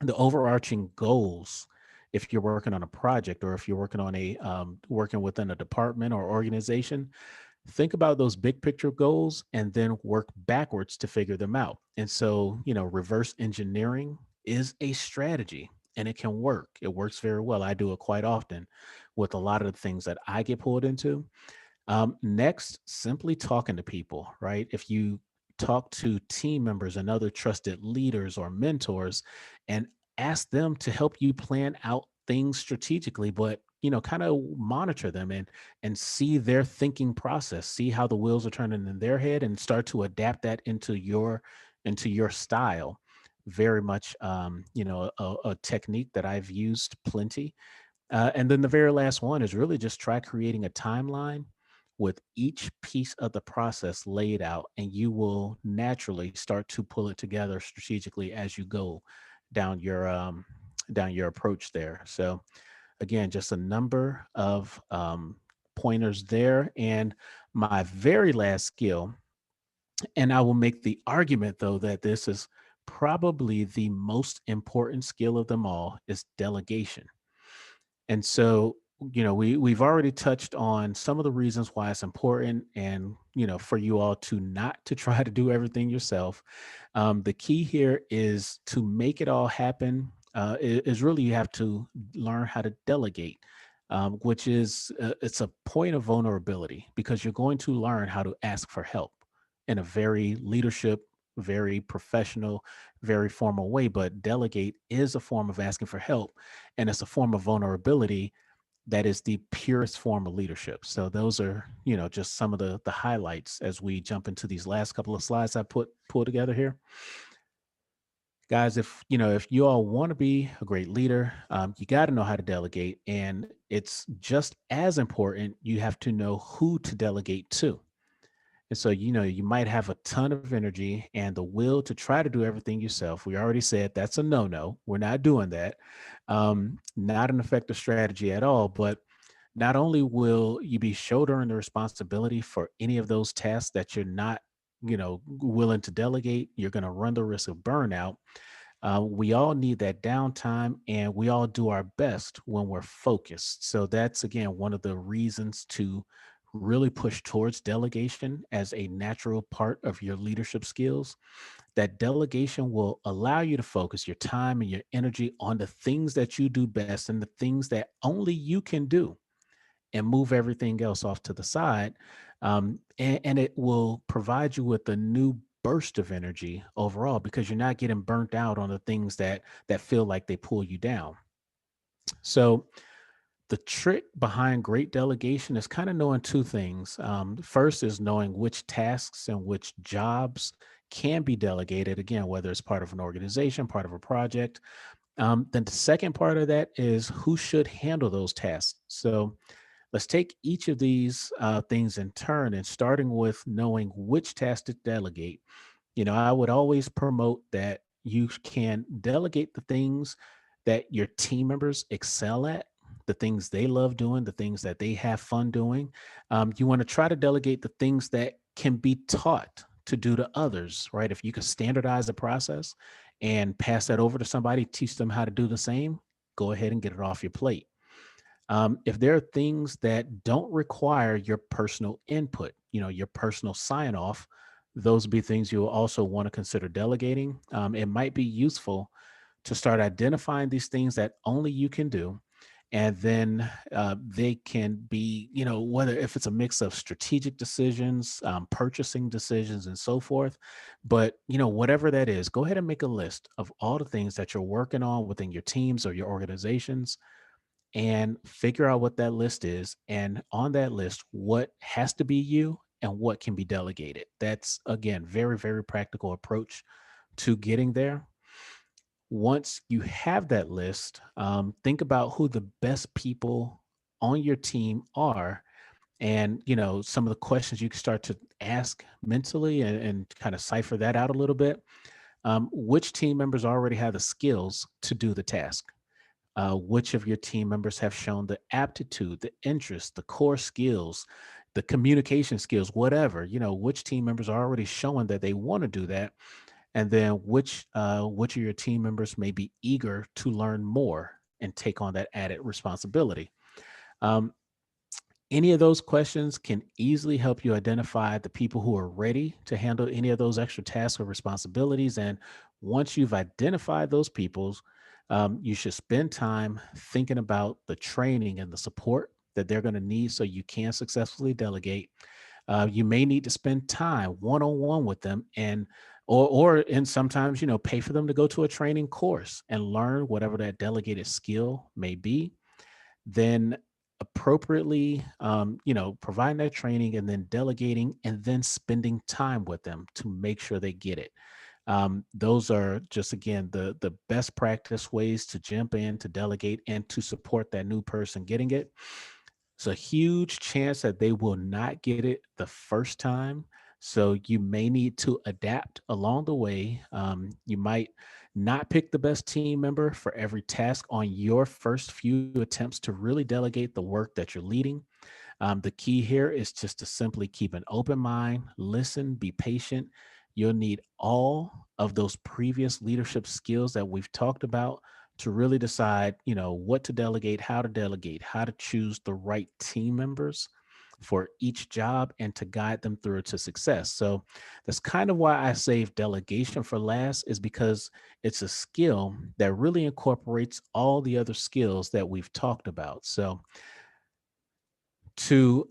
Speaker 4: the overarching goals. If you're working on a project or if you're working on working within a department or organization, think about those big picture goals and then work backwards to figure them out. And so, reverse engineering is a strategy and it can work. It works very well. I do it quite often with a lot of the things that I get pulled into. Next, simply talking to people, right? If you talk to team members and other trusted leaders or mentors and ask them to help you plan out things strategically, but kind of monitor them and see their thinking process, see how the wheels are turning in their head and start to adapt that into your style. Very much a technique that I've used plenty. And then the very last one is really just try creating a timeline with each piece of the process laid out, and you will naturally start to pull it together strategically as you go down your approach there. So again, just a number of pointers there. And my very last skill, and I will make the argument though that this is probably the most important skill of them all, is delegation. And so, we've already touched on some of the reasons why it's important, and for you all to not to try to do everything yourself. The key here is to make it all happen. Is really you have to learn how to delegate, which is it's a point of vulnerability because you're going to learn how to ask for help in a very leadership, very professional, very formal way. But delegate is a form of asking for help, and it's a form of vulnerability that is the purest form of leadership. So those are, just some of the highlights as we jump into these last couple of slides I pulled together here. Guys, if you all want to be a great leader, you got to know how to delegate, and it's just as important. You have to know who to delegate to. And so, you might have a ton of energy and the will to try to do everything yourself. We already said that's a no-no. We're not doing that. Not an effective strategy at all. But not only will you be shouldering the responsibility for any of those tasks that you're not, willing to delegate, you're going to run the risk of burnout. We all need that downtime, and we all do our best when we're focused. So that's, again, one of the reasons to really push towards delegation as a natural part of your leadership skills. That delegation will allow you to focus your time and your energy on the things that you do best and the things that only you can do, and move everything else off to the side. And it will provide you with a new burst of energy overall, because you're not getting burnt out on the things that feel like they pull you down. So the trick behind great delegation is kind of knowing two things. First is knowing which tasks and which jobs can be delegated, again, whether it's part of an organization, part of a project. Then the second part of that is who should handle those tasks. So let's take each of these things in turn, and starting with knowing which task to delegate. I would always promote that you can delegate the things that your team members excel at, the things they love doing, the things that they have fun doing. You want to try to delegate the things that can be taught to do to others, right? If you could standardize the process and pass that over to somebody, teach them how to do the same, go ahead and get it off your plate. If there are things that don't require your personal input, your personal sign off, those would be things you'll also want to consider delegating. It might be useful to start identifying these things that only you can do. And then they can be, whether if it's a mix of strategic decisions, purchasing decisions, and so forth. But, whatever that is, go ahead and make a list of all the things that you're working on within your teams or your organizations, and figure out what that list is. And on that list, what has to be you and what can be delegated. That's, again, very, very practical approach to getting there. Once you have that list, think about who the best people on your team are. And, some of the questions you can start to ask mentally, and kind of cipher that out a little bit. Which team members already have the skills to do the task? Which of your team members have shown the aptitude, the interest, the core skills, the communication skills, whatever, which team members are already showing that they want to do that? And then which of your team members may be eager to learn more and take on that added responsibility? Um, any of those questions can easily help you identify the people who are ready to handle any of those extra tasks or responsibilities. And once you've identified those peoples, you should spend time thinking about the training and the support that they're going to need so you can successfully delegate. You may need to spend time one-on-one with them, and sometimes, pay for them to go to a training course and learn whatever that delegated skill may be. Then appropriately, providing that training and then delegating and then spending time with them to make sure they get it. Those are just, again, the best practice ways to jump in, to delegate, and to support that new person getting it. It's a huge chance that they will not get it the first time. So you may need to adapt along the way. You might not pick the best team member for every task on your first few attempts to really delegate the work that you're leading. The key here is just to simply keep an open mind, listen, be patient. You'll need all of those previous leadership skills that we've talked about to really decide, what to delegate, how to choose the right team members for each job, and to guide them through to success. So that's kind of why I save delegation for last, is because it's a skill that really incorporates all the other skills that we've talked about. So to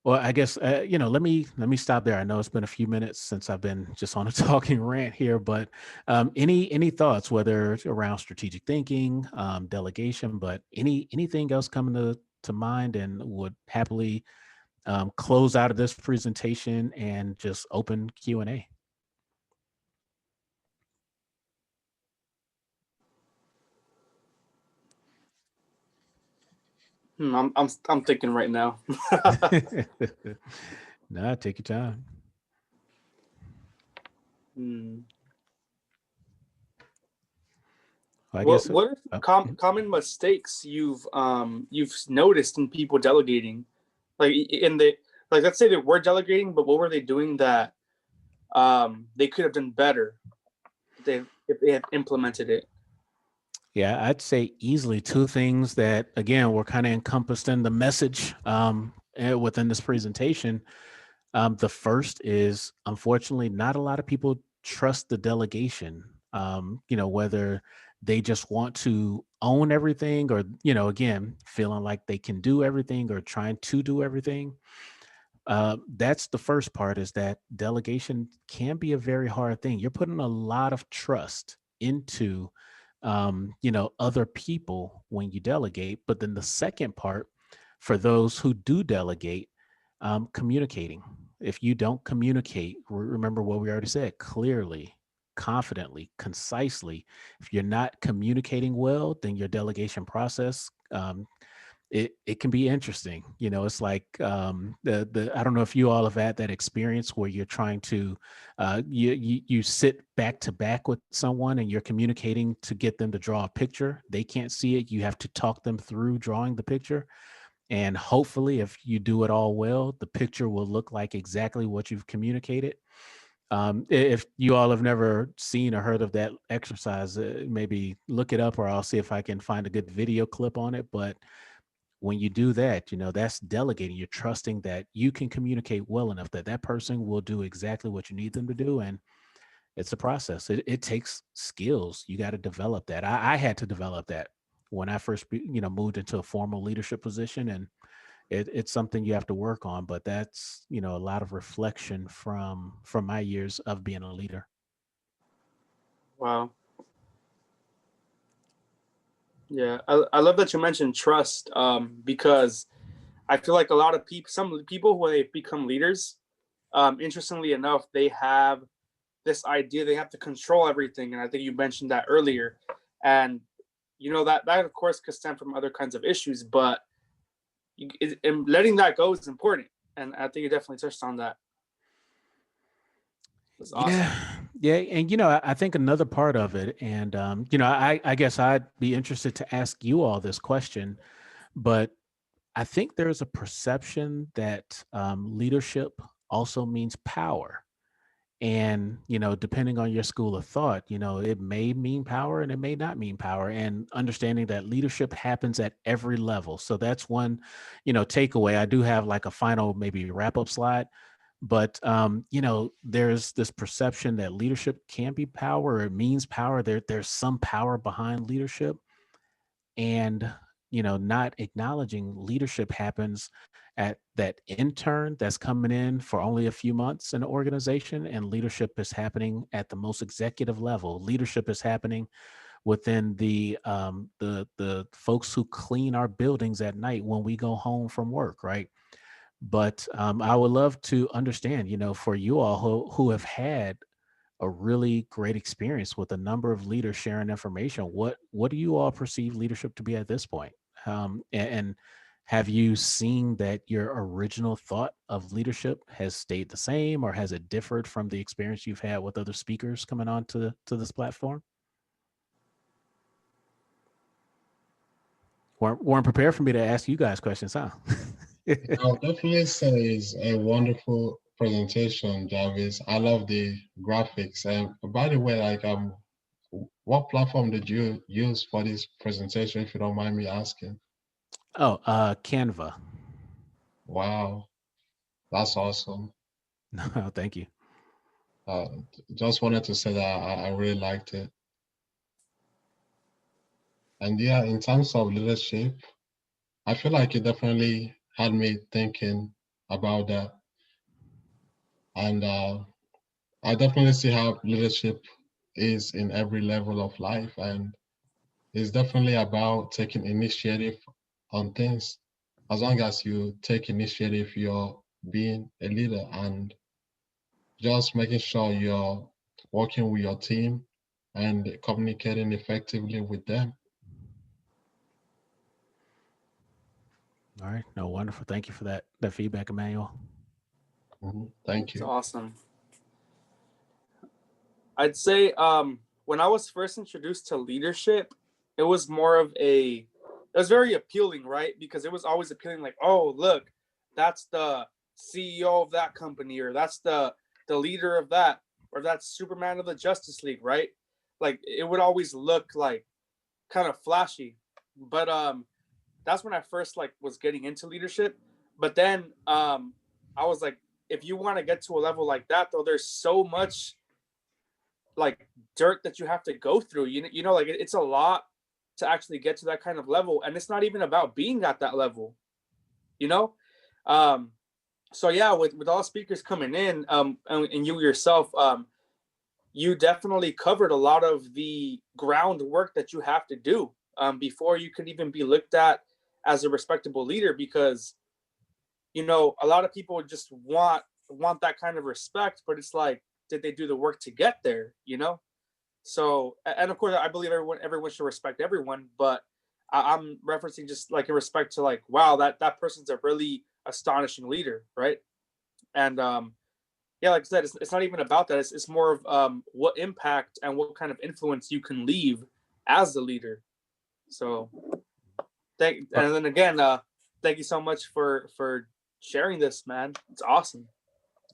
Speaker 4: well, I guess let me stop there. I know it's been a few minutes since I've been just on a talking rant here, but any thoughts, whether it's around strategic thinking, delegation, but anything else coming to mind, and would happily close out of this presentation and just open Q&A.
Speaker 5: I'm thinking right now.
Speaker 4: Nah, take your time.
Speaker 5: Hmm.
Speaker 4: I guess.
Speaker 5: What are some common mistakes you've noticed in people delegating? Like in the let's say they were delegating, but what were they doing that they could have done better if they had implemented it?
Speaker 4: Yeah, I'd say easily two things that, again, were kind of encompassed in the message within this presentation. The first is, unfortunately, not a lot of people trust the delegation, whether they just want to own everything or, again, feeling like they can do everything or trying to do everything. That's the first part, is that delegation can be a very hard thing. You're putting a lot of trust into other people when you delegate. But then the second part, for those who do delegate, communicating. If you don't communicate, remember what we already said, clearly, confidently, concisely. If you're not communicating well, then your delegation process, it can be interesting. It's like the I don't know if you all have had that experience where you're trying to you sit back to back with someone and you're communicating to get them to draw a picture. They can't see it. You have to talk them through drawing the picture. And hopefully, if you do it all well, the picture will look like exactly what you've communicated. If you all have never seen or heard of that exercise, maybe look it up, or I'll see if I can find a good video clip on it. But when you do that, that's delegating. You're trusting that you can communicate well enough that that person will do exactly what you need them to do. And it's a process. It takes skills. You got to develop that. I had to develop that when I first, moved into a formal leadership position, and it's something you have to work on. But that's, a lot of reflection from my years of being a leader.
Speaker 5: Wow. Yeah, I love that you mentioned trust, because I feel like a lot of people, some people when they become leaders, interestingly enough, they have this idea they have to control everything, and I think you mentioned that earlier, and that of course could stem from other kinds of issues, but and letting that go is important, and I think you definitely touched on that. That's awesome.
Speaker 4: Yeah. And, I think another part of it, and, I guess I'd be interested to ask you all this question, but I think there's a perception that leadership also means power. And, depending on your school of thought, it may mean power and it may not mean power. And understanding that leadership happens at every level. So that's one, takeaway. I do have like a final, maybe wrap up slide. But there's this perception that leadership can be power, or it means power. There's some power behind leadership, and not acknowledging leadership happens at that intern that's coming in for only a few months in an organization, and leadership is happening at the most executive level. Leadership is happening within the folks who clean our buildings at night when we go home from work, right? But I would love to understand, for you all who have had a really great experience with a number of leaders sharing information, what do you all perceive leadership to be at this point? And have you seen that your original thought of leadership has stayed the same, or has it differed from the experience you've had with other speakers coming on to this platform? Weren't prepared for me to ask you guys questions, huh?
Speaker 1: I'll definitely say it's a wonderful presentation, Jarvis. I love the graphics. And by the way, what platform did you use for this presentation, if you don't mind me asking?
Speaker 4: Oh, Canva.
Speaker 1: Wow, that's awesome.
Speaker 4: No, thank you.
Speaker 1: Uh, just wanted to say that I really liked it. And yeah, in terms of leadership, I feel like it definitely had me thinking about that. And I definitely see how leadership is in every level of life. And it's definitely about taking initiative on things. As long as you take initiative, you're being a leader, and just making sure you're working with your team and communicating effectively with them.
Speaker 4: All right. No, wonderful. Thank you for that feedback, Emmanuel.
Speaker 1: Thank
Speaker 5: It's
Speaker 1: you.
Speaker 5: awesome. I'd say when I was first introduced to leadership, it was more of it was very appealing, right? Because it was always appealing, like, oh, look, that's the CEO of that company, or that's the leader of that, or that's Superman of the Justice League, right? Like it would always look like kind of flashy. But that's when I first like was getting into leadership. But then I was like, if you want to get to a level like that, though, there's so much like dirt that you have to go through. You know, like it's a lot to actually get to that kind of level, and it's not even about being at that level. You know, um, so yeah, with all speakers coming in, and you yourself, you definitely covered a lot of the groundwork that you have to do before you could even be looked at as a respectable leader. Because you know, a lot of people just want that kind of respect, but it's like, did they do the work to get there? You know. So, and of course, I believe everyone should respect everyone, but I'm referencing just like in respect to like, wow, that person's a really astonishing leader, right? And yeah, like I said, it's not even about that. It's more of what impact and what kind of influence you can leave as the leader. So, and then again, thank you so much for sharing this, man. It's awesome.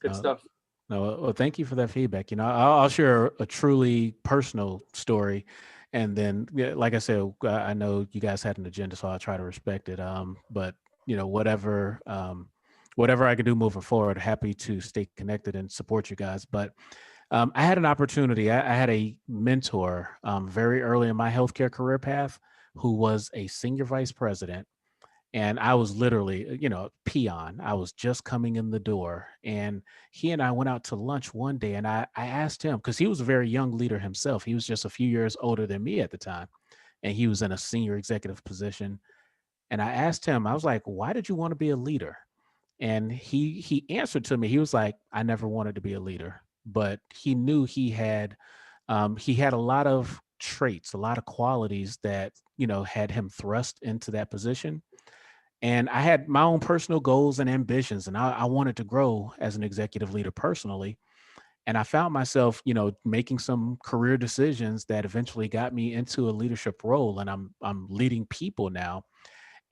Speaker 5: Good
Speaker 4: Uh,
Speaker 5: stuff.
Speaker 4: No, well, thank you for that feedback. You know, I'll share a truly personal story, and then, yeah, like I said, I know you guys had an agenda, so I'll try to respect it. But you know, whatever I can do moving forward, happy to stay connected and support you guys. But I had an opportunity. I had a mentor very early in my healthcare career path who was a senior vice president, and I was literally, a peon. I was just coming in the door, and he and I went out to lunch one day, and I asked him, because he was a very young leader himself. He was just a few years older than me at the time, and he was in a senior executive position. And I asked him, I was like, "Why did you want to be a leader?" And he answered to me. He was like, "I never wanted to be a leader," but he knew he had a lot of traits, a lot of qualities that had him thrust into that position. And I had my own personal goals and ambitions, and I wanted to grow as an executive leader personally. And I found myself, making some career decisions that eventually got me into a leadership role, and I'm leading people now.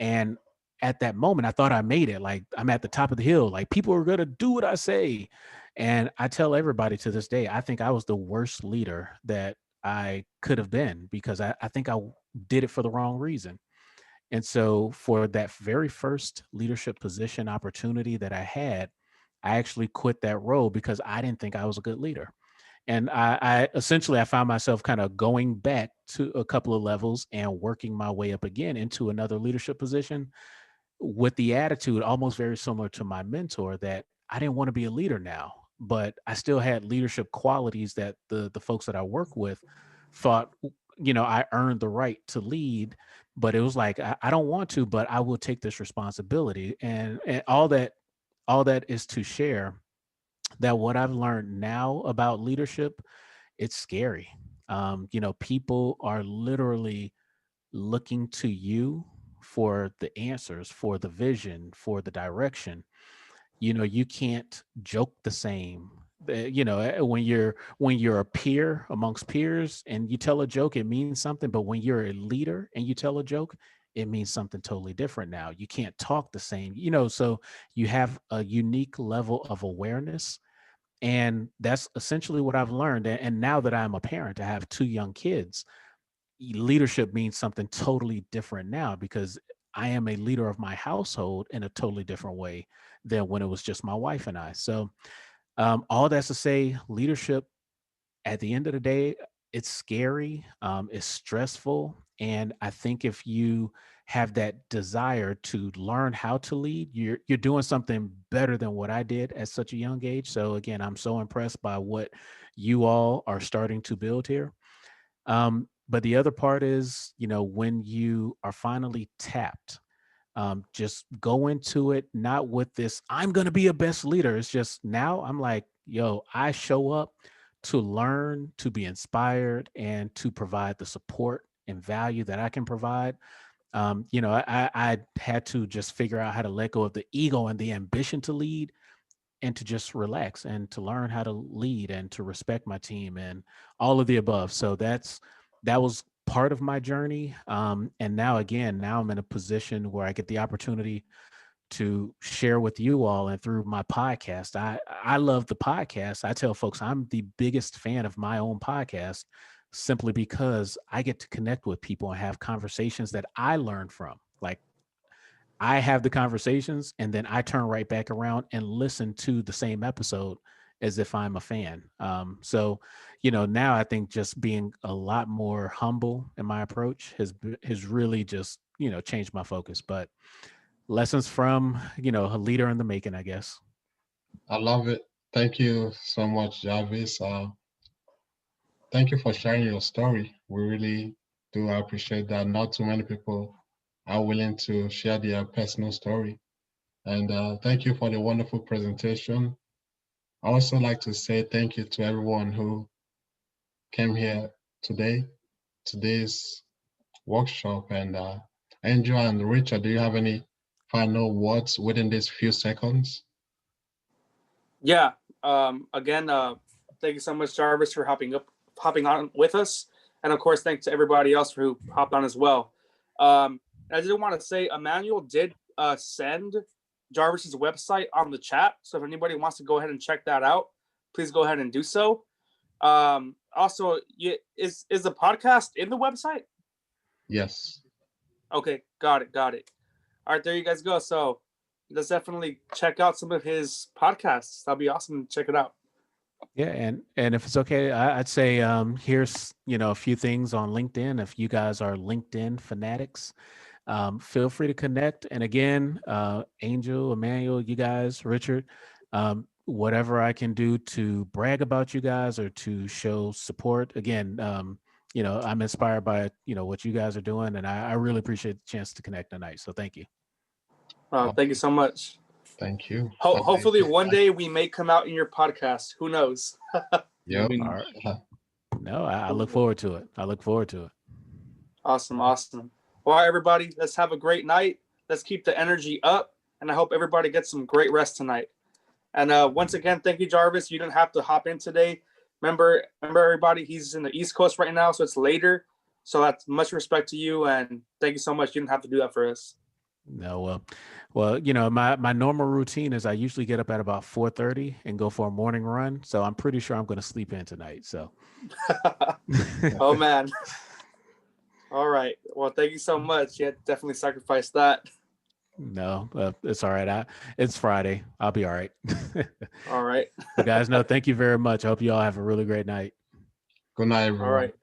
Speaker 4: And at that moment, I thought I made it. Like, I'm at the top of the hill. Like, people are gonna do what I say. And I tell everybody to this day, I think I was the worst leader that I could have been, because I think I did it for the wrong reason. And so, for that very first leadership position opportunity that I had, I actually quit that role because I didn't think I was a good leader. And I essentially, I found myself kind of going back to a couple of levels and working my way up again into another leadership position, with the attitude almost very similar to my mentor, that I didn't want to be a leader now, but I still had leadership qualities that the folks that I work with thought, I earned the right to lead. But it was like, I don't want to, but I will take this responsibility. And all that is to share that what I've learned now about leadership, it's scary. People are literally looking to you for the answers, for the vision, for the direction. You can't joke the same. When you're a peer amongst peers and you tell a joke, it means something. But when you're a leader and you tell a joke, it means something totally different now. You can't talk the same, so you have a unique level of awareness. And that's essentially what I've learned. And now that I'm a parent, I have two young kids. Leadership means something totally different now, because I am a leader of my household in a totally different way than when it was just my wife and I. So, all that's to say, leadership, at the end of the day, it's scary, it's stressful. And I think if you have that desire to learn how to lead, you're doing something better than what I did at such a young age. So again, I'm so impressed by what you all are starting to build here. But the other part is, when you are finally tapped, just go into it not with this, I'm going to be a best leader. It's just, now I'm like, yo, I show up to learn, to be inspired, and to provide the support and value that I can provide. I had to just figure out how to let go of the ego and the ambition to lead, and to just relax and to learn how to lead and to respect my team and all of the above. So that was part of my journey. And now I'm in a position where I get the opportunity to share with you all and through my podcast. I love the podcast. I tell folks I'm the biggest fan of my own podcast simply because I get to connect with people and have conversations that I learn from. Like, I have the conversations and then I turn right back around and listen to the same episode as if I'm a fan. So, now I think just being a lot more humble in my approach has really just, changed my focus. But lessons from, a leader in the making, I guess.
Speaker 1: I love it. Thank you so much, Jarvis. Thank you for sharing your story. We really do appreciate that. Not too many people are willing to share their personal story. And thank you for the wonderful presentation. I also like to say thank you to everyone who came here today's workshop. And Andrew and Richard, do you have any final words within these few seconds?
Speaker 5: Yeah. Again, thank you so much, Jarvis, for hopping on with us, and of course, thanks to everybody else who hopped on as well. I did want to say, Emmanuel did send Jarvis's website on the chat, so if anybody wants to go ahead and check that out, please go ahead and do so. Also, is the podcast in the website?
Speaker 1: Yes.
Speaker 5: Okay, got it. All right, there you guys go. So let's definitely check out some of his podcasts. That'll be awesome to check it out.
Speaker 4: Yeah, and if it's okay, I'd say here's a few things on LinkedIn. If you guys are LinkedIn fanatics, feel free to connect. And again, Angel, Emmanuel, you guys, Richard, whatever I can do to brag about you guys or to show support. Again, I'm inspired by what you guys are doing, and I really appreciate the chance to connect tonight. So thank you.
Speaker 5: Thank you so much.
Speaker 1: Thank you.
Speaker 5: Hopefully one day we may come out in your podcast. Who knows?
Speaker 1: Yep.
Speaker 4: All right. No, I look forward to it.
Speaker 5: Awesome. All right, everybody, let's have a great night. Let's keep the energy up, and I hope everybody gets some great rest tonight. And once again, thank you, Jarvis. You didn't have to hop in today. Remember, everybody, he's in the East Coast right now, so it's later. So that's much respect to you, and thank you so much. You didn't have to do that for us.
Speaker 4: No, well, my normal routine is I usually get up at about 4:30 and go for a morning run. So I'm pretty sure I'm going to sleep in tonight. So.
Speaker 5: Oh man. All right. Well, thank you so much. Yeah, definitely sacrifice that.
Speaker 4: No, it's all right. It's Friday. I'll be all right.
Speaker 5: All right.
Speaker 4: But guys, no, thank you very much. I hope you all have a really great night.
Speaker 1: Good night, everyone.
Speaker 5: All right.